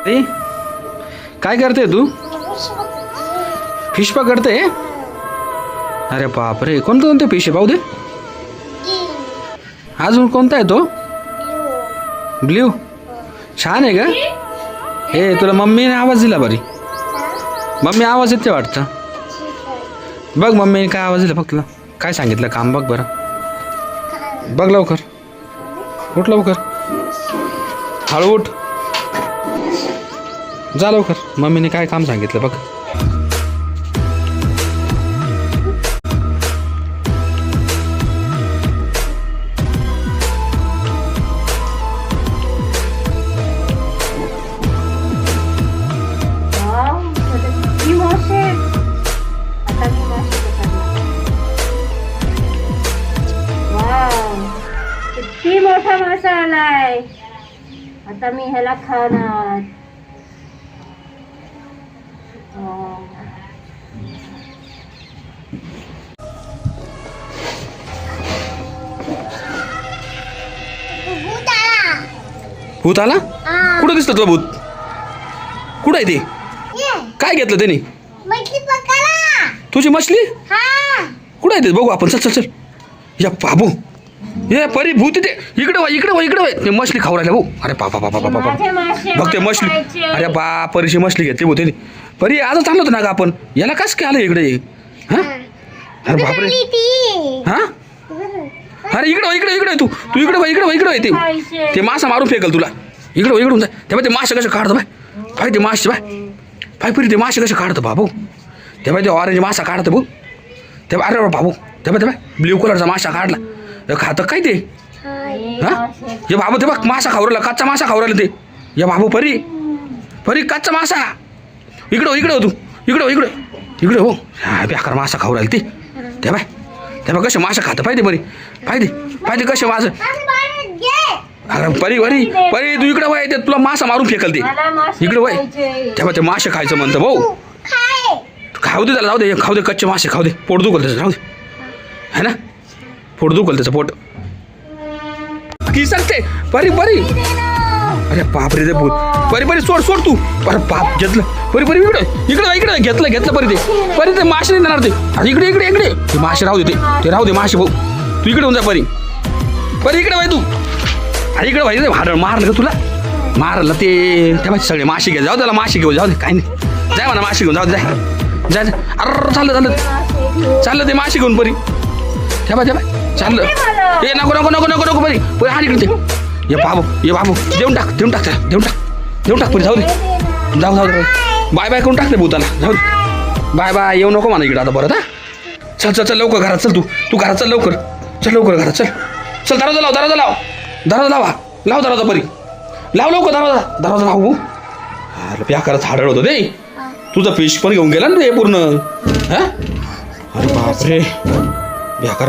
ते काय करते तू? फिश पकडते? अरे बापरे, कोणते कोणते फिश आहे पाहू दे. अजून कोणता आहे तो? ब्ल्यू. छान आहे का? हे तुला मम्मीने आवाज दिला बरी. मम्मी आवाज येते वाटतं. बघ मम्मीने काय आवाज दिला, बघ तुला काय सांगितलं काम, बघ बरं. बघ लवकर, उठ लवकर, हळू उठ, जा लवकर. मम्मीने काय काम सांगितलं बघ. किती मोठा मासा आलाय. आता मी ह्याला खाणार. भूत आला? कुठं दिसतं तुला भूत? कुठं आहे ते? काय घेतलं त्याने? तुझी मछली कुठं आहे ते बघू आपण. चल चल चल. या बाबू, ये परी भूत इथे. इकडे वा इकडे वा इकडे वा. ते मछली खाऊ राहिल्या भाऊ. अरे बाबा बाबा बाबा बाबा, बघ ते मछली. अरे बा, परीची मछली घेतली होती परी. आजच चाललो होतं ना का आपण. याला कस काय आलं इकडे? हा, अरे बापरे. हा, अरे इकडे इकडे इकडे तू तू इकडे इकडे इकडे ते मासा मारून फेकल तुला. इकडे इकडून जाय. तेव्हा ते मासे कसे काढतं बाय. पाय ते मासे बाय. पाय परी ते मासे कसे काढतं बाबू. तेव्हा ते ऑरेंज मासा काढतं भाऊ. तेव्हा अरे बाबू, तेव्हा तेव्हा ब्ल्यू कलरचा मासा काढला. खातं काय ते? हा, ये बाबू ते बघ मासा खाऊ राहिला, कच्चा मासा खाऊ राहिला ते. या बाबू परी, परी कच्चा मासा. इकडं इकडे हो तू. इकडे इकडे इकडे हो. हा बेकार मासा खाऊ राहिला ते. तेव्हा तेव्हा कसे मासे खातं पाहिजे परी. पाहिजे पाहिजे कसे मासे. अरे परी परी परी तू इकडे वय. ते तुला मासा मारून फेकल ते. इकडे वय. तेव्हा ते मासे खायचं म्हणतं भाऊ. खाऊ दे त्याला, जाऊ दे. खाऊ दे कच्चे मासे खाऊ दे. पोट दुखल त्याचं, जाऊ दे. है ना, पोट दुखल त्याचं पोट. की सांगते परी परी. अरे बापरे ते भूत. परी परी सोड सोड तू. अरे बाप, घेतलं परी परी. इकडे इकडे इकडे घेतलं घेतलं परी ते. परी ते मासे नाही देणार ते. अरे इकडे इकडे इकडे ते मासे राहू दे. ते राहू दे मासे भाऊ. तू इकडे होऊन जा परी. परी इकडे व्हाय तू. अरे इकडे व्हायचं. भाडं मारलं का तुला? मारलं ते. तेव्हा सगळे मासे घे. जाऊ त्याला मासे घेऊ. जाऊ दे काय नाही. जाय म्हणा मासे घेऊन. जाऊ दे जाय जाय. अरे चाललं चाललं चाललं ते मासे घेऊन परी. तेव्हा तेव्हा चाललं. ए नको नको नको नको नको परी. परी हा इकडे ते. ये बाबू ये बाबू. देऊन टाक देऊन टाक देऊन टाक देऊन टाक परी. जाऊ दे जाऊ जाऊ दे. बाय बाय करून टाकते भूताला. जाऊ दे बाय बाय. येऊ नको म्हणा इकडे आता परत. हा चल चल चल लवकर घरात चल. तू घरात चल लवकर. चल लवकर घरात चल. चल दरवाजा लाव दरवाजा लाव दरवाजा लावा. लाव दरवाजा परी. लाव लवकर दरवाजा दरवाजा लाव. अरे बेकारच हाडळ होतं ते. तुझं फिश पण घेऊन गेला ना रे पूर्ण. हा, अरे बापरे बेकार.